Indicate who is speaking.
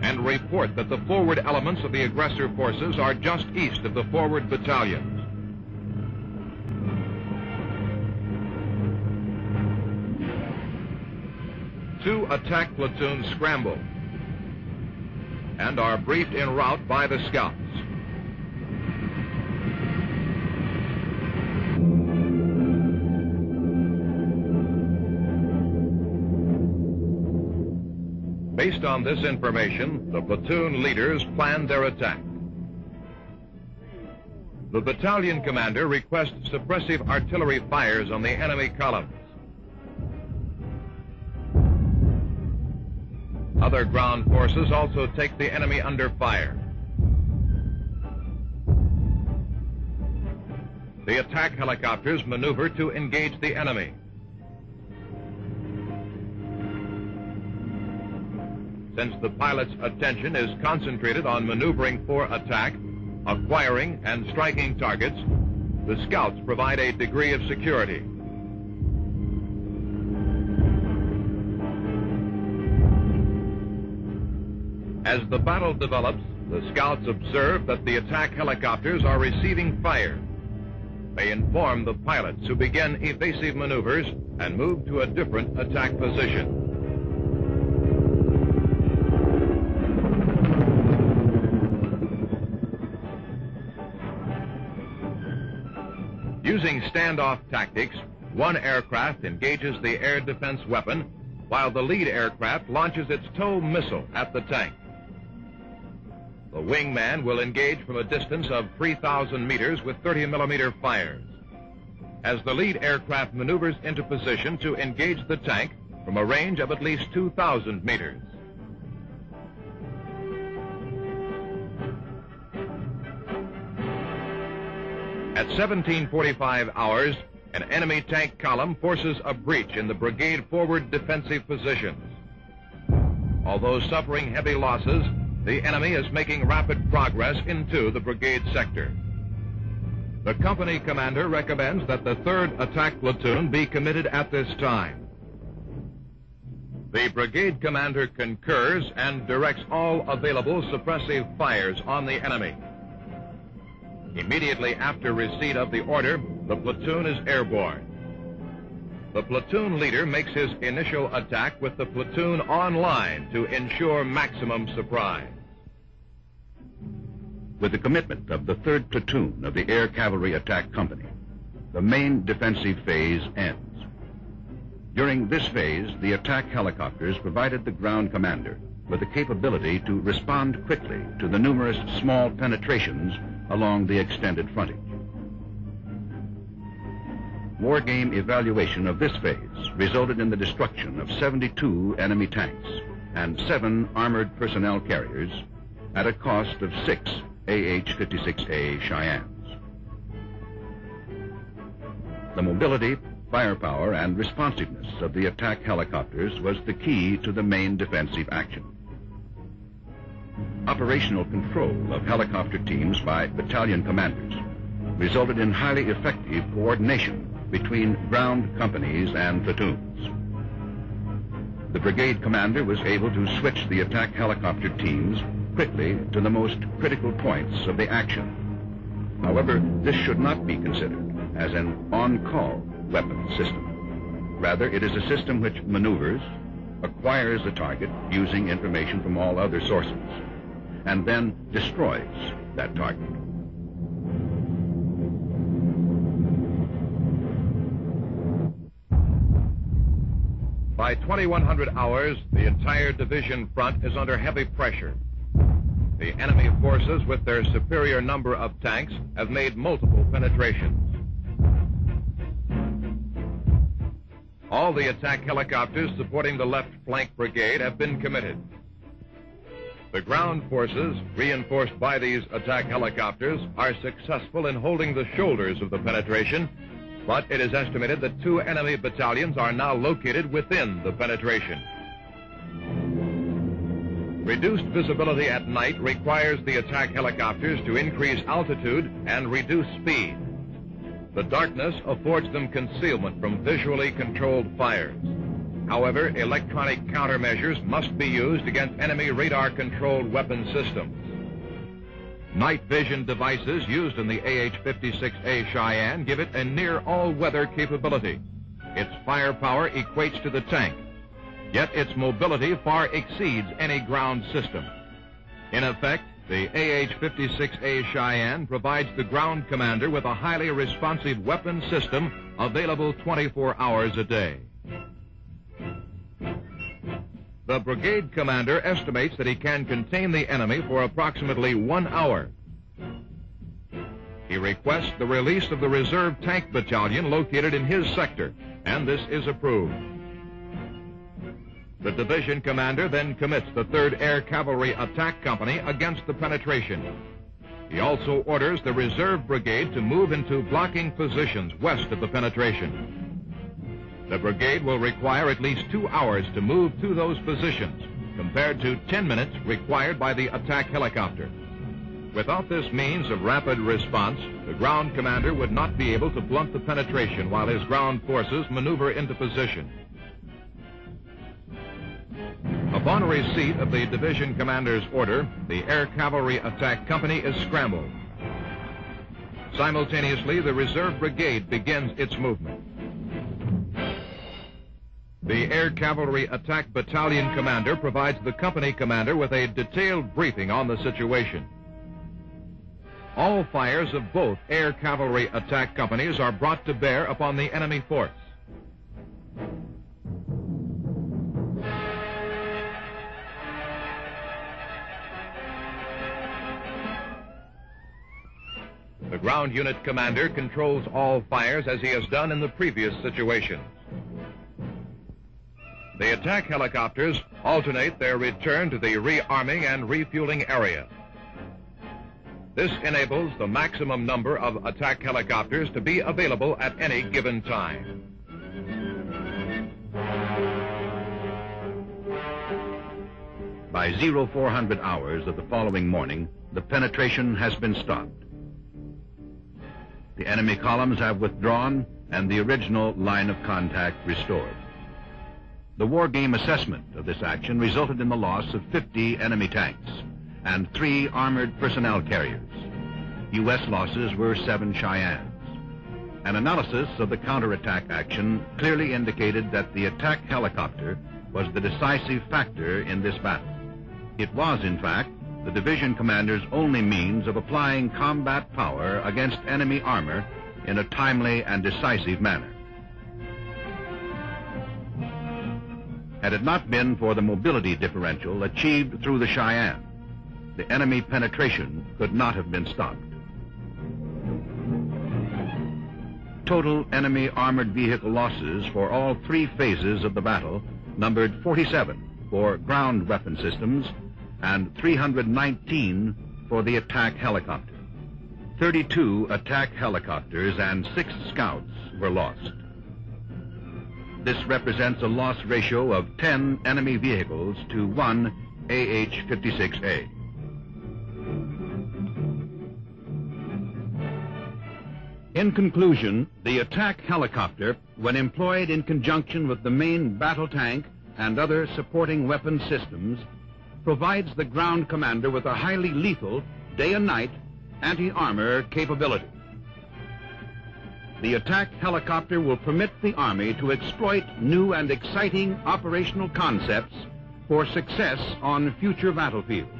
Speaker 1: and report that the forward elements of the aggressor forces are just east of the forward battalions. Two attack platoons scramble and are briefed en route by the scouts. Based on this information, the platoon leaders planned their attack. The battalion commander requests suppressive artillery fires on the enemy columns. Other ground forces also take the enemy under fire. The attack helicopters maneuver to engage the enemy. Since the pilot's attention is concentrated on maneuvering for attack, acquiring and striking targets, the scouts provide a degree of security. As the battle develops, the scouts observe that the attack helicopters are receiving fire. They inform the pilots, who begin evasive maneuvers and move to a different attack position. Using standoff tactics, one aircraft engages the air defense weapon, while the lead aircraft launches its TOW missile at the tank. The wingman will engage from a distance of 3,000 meters with 30-millimeter fires. As the lead aircraft maneuvers into position to engage the tank from a range of at least 2,000 meters. At 17:45 hours, an enemy tank column forces a breach in the brigade forward defensive positions. Although suffering heavy losses, the enemy is making rapid progress into the brigade sector. The company commander recommends that the 3rd Attack Platoon be committed at this time. The brigade commander concurs and directs all available suppressive fires on the enemy. Immediately after receipt of the order, the platoon is airborne. The platoon leader makes his initial attack with the platoon on line to ensure maximum surprise.
Speaker 2: With the commitment of the 3rd Platoon of the Air Cavalry Attack Company, the main defensive phase ends. During this phase, the attack helicopters provided the ground commander with the capability to respond quickly to the numerous small penetrations along the extended frontage. War game evaluation of this phase resulted in the destruction of 72 enemy tanks and 7 armored personnel carriers at a cost of 6 AH-56 Cheyennes. The mobility, firepower, and responsiveness of the attack helicopters was the key to the main defensive action. Operational control of helicopter teams by battalion commanders resulted in highly effective coordination between ground companies and platoons. The brigade commander was able to switch the attack helicopter teams quickly to the most critical points of the action. However, this should not be considered as an on-call weapon system. Rather, it is a system which maneuvers, acquires a target using information from all other sources, and then destroys that target.
Speaker 1: By 2100 hours, the entire division front is under heavy pressure. The enemy forces, with their superior number of tanks, have made multiple penetrations. All the attack helicopters supporting the left flank brigade have been committed. The ground forces, reinforced by these attack helicopters, are successful in holding the shoulders of the penetration, but it is estimated that 2 enemy battalions are now located within the penetration. Reduced visibility at night requires the attack helicopters to increase altitude and reduce speed. The darkness affords them concealment from visually controlled fires. However, electronic countermeasures must be used against enemy radar-controlled weapon systems. Night vision devices used in the AH-56 Cheyenne give it a near all-weather capability. Its firepower equates to the tank, yet its mobility far exceeds any ground system. In effect, the AH-56 Cheyenne provides the ground commander with a highly responsive weapon system available 24 hours a day. The brigade commander estimates that he can contain the enemy for approximately 1 hour. He requests the release of the reserve tank battalion located in his sector, and this is approved. The division commander then commits the 3rd Air Cavalry Attack Company against the penetration. He also orders the reserve brigade to move into blocking positions west of the penetration. The brigade will require at least 2 hours to move to those positions, compared to 10 minutes required by the attack helicopter. Without this means of rapid response, the ground commander would not be able to blunt the penetration while his ground forces maneuver into position. Upon receipt of the division commander's order, the Air Cavalry Attack Company is scrambled. Simultaneously, the reserve brigade begins its movement. The Air Cavalry Attack Battalion commander provides the company commander with a detailed briefing on the situation. All fires of both Air Cavalry Attack Companies are brought to bear upon the enemy force. The ground unit commander controls all fires as he has done in the previous situations. The attack helicopters alternate their return to the rearming and refueling area. This enables the maximum number of attack helicopters to be available at any given time.
Speaker 2: By 0400 hours of the following morning, the penetration has been stopped. The enemy columns have withdrawn and the original line of contact restored. The war game assessment of this action resulted in the loss of 50 enemy tanks and 3 armored personnel carriers. U.S. losses were 7 Cheyennes. An analysis of the counterattack action clearly indicated that the attack helicopter was the decisive factor in this battle. It was, in fact, the division commander's only means of applying combat power against enemy armor in a timely and decisive manner. Had it not been for the mobility differential achieved through the Cheyenne, the enemy penetration could not have been stopped. Total enemy armored vehicle losses for all 3 phases of the battle numbered 47 for ground weapon systems and 319 for the attack helicopter. 32 attack helicopters and 6 scouts were lost. This represents a loss ratio of 10 enemy vehicles to 1 AH-56A. In conclusion, the attack helicopter, when employed in conjunction with the main battle tank and other supporting weapon systems, provides the ground commander with a highly lethal, day and night, anti-armor capability. The attack helicopter will permit the Army to exploit new and exciting operational concepts for success on future battlefields.